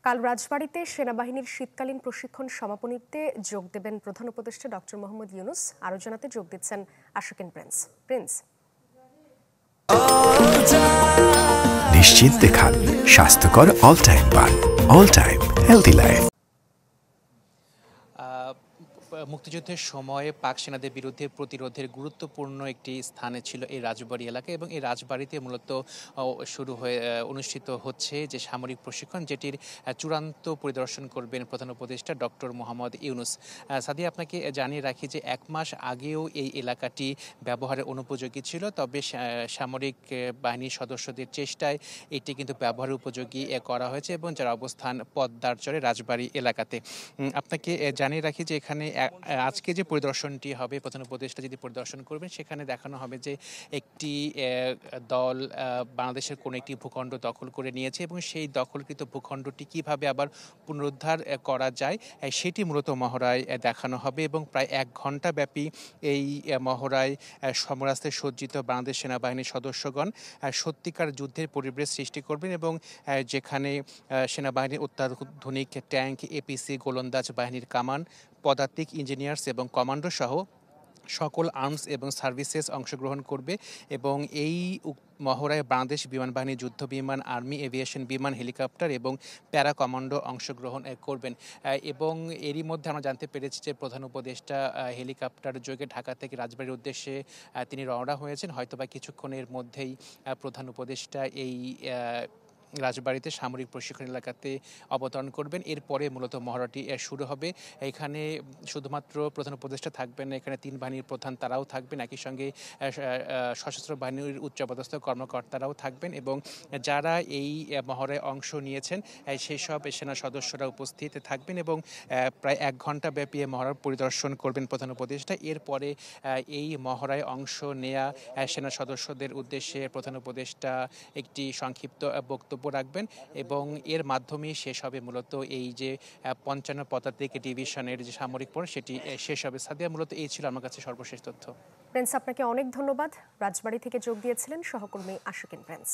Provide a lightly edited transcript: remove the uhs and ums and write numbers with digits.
কাল রাজবাড়ীতে সেনাবাহিনীর শীতকালীন প্রশিক্ষণ সমাপনীতে যোগ দেবেন প্রধান উপদেষ্টা ডক্টর মোহাম্মদ ইউনূস। আলোচনাতে যোগ দিচ্ছেন আশুকিন প্রিন্স। নিশ্চিন্তে খান স্বাস্থ্যকর অল টাইম পান, অল টাইম হেলদি লাইফ। মুক্তিযুদ্ধের সময়ে পাক সেনাদের বিরুদ্ধে প্রতিরোধের গুরুত্বপূর্ণ একটি স্থানে ছিল এই রাজবাড়ী এলাকা, এবং এই রাজবাড়িতে মূলত অনুষ্ঠিত হচ্ছে যে সামরিক প্রশিক্ষণ, যেটির চূড়ান্ত পরিদর্শন করবেন প্রধান উপদেষ্টা ডক্টর মোহাম্মদ ইউনূস। সাদিয়া, আপনাকে জানিয়ে রাখি যে 1 মাস আগেও এই এলাকাটি ব্যবহারের অনুপযোগী ছিল, তবে সামরিক বাহিনীর সদস্যদের চেষ্টায় এটি কিন্তু ব্যবহারের উপযোগী করা হয়েছে, এবং যার অবস্থান পদ্মার চরে রাজবাড়ী এলাকাতে। আপনাকে জানিয়ে রাখি যে এখানে আজকে যে পরিদর্শনটি হবে, প্রধান উপদেষ্টা যদি পরিদর্শন করবেন, সেখানে দেখানো হবে যে একটি দল বাংলাদেশের কোনো একটি ভূখণ্ড দখল করে নিয়েছে, এবং সেই দখলকৃত ভূখণ্ডটি কিভাবে আবার পুনরুদ্ধার করা যায় সেটি মূলত মহড়ায় দেখানো হবে। এবং প্রায় 1 ঘণ্টা ব্যাপী এই মহড়ায় সমরাস্ত্রে সজ্জিত বাংলাদেশ সেনাবাহিনীর সদস্যগণ সত্যিকার যুদ্ধের পরিবেশ সৃষ্টি করবেন, এবং যেখানে সেনাবাহিনীর অত্যাধুনিক ট্যাঙ্ক, এপিসি, গোলন্দাজ বাহিনীর কামান, পদাতিক, ইঞ্জিনিয়ার্স এবং কমান্ডো সহ সকল আর্মস এবং সার্ভিসেস অংশগ্রহণ করবে। এবং এই মহড়ায় বাংলাদেশ বিমান বাহিনী, যুদ্ধ বিমান, আর্মি এভিয়েশন বিমান, হেলিকপ্টার এবং প্যারা কমান্ডো অংশগ্রহণ করবেন। এবং এরই মধ্যে আমরা জানতে পেরেছি যে প্রধান উপদেষ্টা হেলিকপ্টার যোগে ঢাকা থেকে রাজবাড়ির উদ্দেশ্যে তিনি রওনা হয়েছেন। হয়তোবা কিছুক্ষণের মধ্যেই প্রধান উপদেষ্টা এই রাজবাড়িতে সামরিক প্রশিক্ষণ এলাকাতে অবতরণ করবেন। এরপরে মূলত মহড়াটি শুরু হবে। এখানে শুধুমাত্র প্রধান উপদেষ্টা থাকবেন, এখানে 3 বাহিনীর প্রধান তারাও থাকবেন, একই সঙ্গে সশস্ত্র বাহিনীর উচ্চপদস্থ কর্মকর্তারাও থাকবেন, এবং যারা এই মহড়ায় অংশ নিয়েছেন সেই সব সেনা সদস্যরা উপস্থিত থাকবেন। এবং প্রায় 1 ঘণ্টা ব্যাপী মহড়ার পরিদর্শন করবেন প্রধান উপদেষ্টা। এরপরে এই মহড়ায় অংশ নেয়া সেনা সদস্যদের উদ্দেশ্যে প্রধান উপদেষ্টা একটি সংক্ষিপ্ত বক্তব্য রাখবেন, এবং এর মাধ্যমে শেষ হবে মূলত এই যে 55 পদাতিক ডিভিশনের যে সামরিক পড়, সেটি শেষ হবে। সাদিয়া, মূলত এই ছিল আমার কাছে সর্বশেষ তথ্য। প্রিন্স, আপনাকে অনেক ধন্যবাদ। রাজবাড়ী থেকে যোগ দিয়েছিলেন সহকর্মী আশুকিন প্রিন্স।